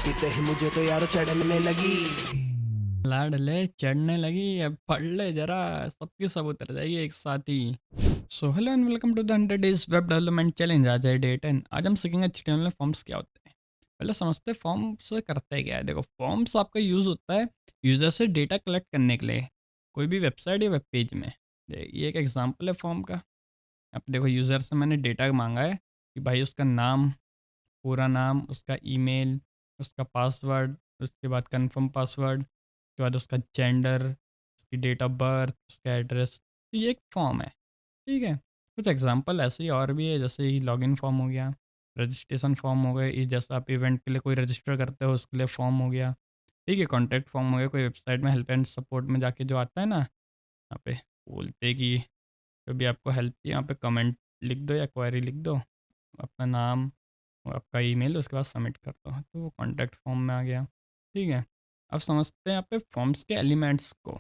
पीते ही मुझे तो यारो चढ़ने लगी। लाडले चढ़ने लगी। अब पढ़ ले जरा, सबकी सब उतर जाएगी एक साथ ही। So hello and welcome to the 100 days web development challenge. आज है डे 10। आज हम सीखेंगे HTML में फॉर्म्स क्या होते हैं। पहले समझते हैं फॉर्म्स करते क्या है। देखो, फॉर्म्स आपका यूज़ होता है यूज़र से डेटा कलेक्ट करने के लिए, कोई भी वेबसाइट या वेब पेज में। ये एक एग्जांपल है फॉर्म का। अब देखो, यूज़र से मैंने डेटा मांगा है कि भाई उसका नाम, पूरा नाम, उसका ईमेल, उसका पासवर्ड, उसके बाद कंफर्म पासवर्ड, उसके बाद उसका जेंडर, उसकी डेट ऑफ बर्थ, उसका एड्रेस। तो ये एक फॉर्म है, ठीक है। कुछ एग्जांपल ऐसे ही और भी है, जैसे ही लॉगिन फॉर्म हो गया, रजिस्ट्रेशन फॉर्म हो गए, ये जैसे आप इवेंट के लिए कोई रजिस्टर करते हो उसके लिए फॉर्म हो गया, ठीक है। कॉन्टैक्ट फॉर्म हो गया, कोई वेबसाइट में हेल्प एंड सपोर्ट में जाके जो आता है ना, यहाँ पे बोलते हैं कि कभी आपको हेल्प की, यहाँ पे कमेंट लिख दो या क्वेरी लिख दो, अपना नाम और आपका ईमेल, उसके बाद सबमिट कर दो, तो वो कॉन्टैक्ट फॉर्म में आ गया, ठीक है। अब समझते हैं यहाँ पे फॉर्म्स के एलिमेंट्स को।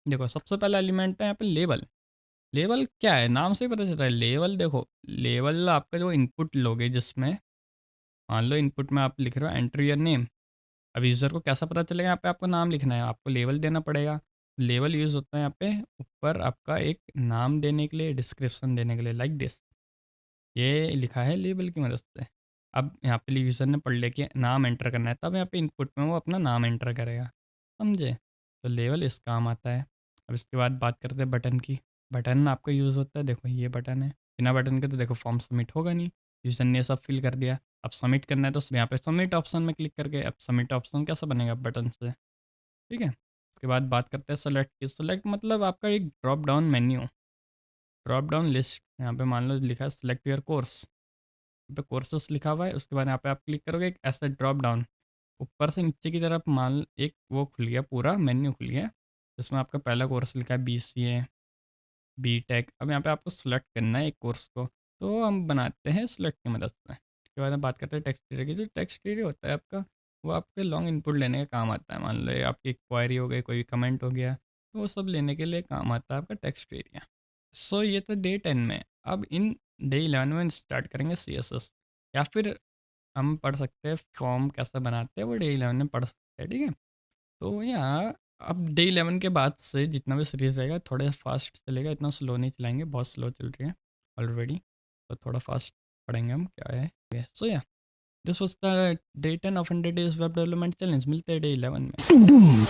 देखो, सबसे पहला एलिमेंट है यहाँ पे लेबल। लेबल क्या है, नाम से ही पता चल रहा है। लेबल देखो, लेबल आपका जो इनपुट लोगे, जिसमें मान लो इनपुट में आप लिख रहे हो एंटर योर नेम। अब यूज़र को कैसा पता चलेगा यहाँ पे आपको नाम लिखना है, आपको लेबल देना पड़ेगा। लेबल यूज़ होता है यहाँ पे ऊपर आपका एक नाम देने के लिए, डिस्क्रिप्शन देने के लिए, लाइक दिस। ये लिखा है लेबल की मदद से। अब यहाँ पे यूज़र ने पढ़ लिया कि नाम एंटर करना है, तब यहाँ पे इनपुट में वो अपना नाम एंटर करेगा, समझे। तो लेबल इस काम आता है। अब इसके बाद बात करते हैं बटन की। बटन आपका यूज़ होता है, देखो ये बटन है। बिना बटन के तो देखो फॉर्म सबमिट होगा नहीं। यूज़र ने सब फिल कर दिया, अब सबमिट करना है तो यहाँ पे सबमिट ऑप्शन में क्लिक करके, अब सबमिट ऑप्शन कैसा बनेगा, बटन से, ठीक है। उसके बाद बात करते हैं सेलेक्ट की। सेलेक्ट मतलब आपका एक drop down menu, drop down list. यहाँ पे मान लो लिखा है सेलेक्ट योर कोर्स, पे कोर्सेस लिखा हुआ है। उसके बाद यहाँ पे आप क्लिक करोगे, एक ऐसा ड्रॉप डाउन ऊपर से नीचे की तरफ, मान एक वो खुल गया, पूरा मेन्यू खुल गया, जिसमें आपका पहला कोर्स लिखा है BCA B.Tech। अब यहाँ पे आपको सेलेक्ट करना है एक कोर्स को, तो हम बनाते हैं सेलेक्ट की मदद से। उसके बाद हम बात करते हैं टेक्स्ट एरिया की। जो टेक्स्ट एरिया होता है आपका, वो आपके लॉन्ग इनपुट लेने का काम आता है। मान लो ये आपकी क्वायरी हो गई, कोई कमेंट हो गया, तो वो सब लेने के लिए काम आता है आपका टेक्स्ट एरिया। सो ये तो डे 10 में। अब इन डे 11 में स्टार्ट करेंगे CSS, या फिर हम पढ़ सकते हैं फॉर्म कैसे बनाते हैं, वो डे 11 में पढ़ सकते हैं, ठीक है। तो यहाँ अब डे 11 के बाद से जितना भी सीरीज रहेगा थोड़ा फास्ट चलेगा, इतना स्लो नहीं चलाएंगे, बहुत स्लो चल रही है ऑलरेडी। तो थोड़ा फास्ट पढ़ेंगे हम, क्या है। सो या this was the day 10 of 100 days web development challenge. मिलते हैं डे 11 में।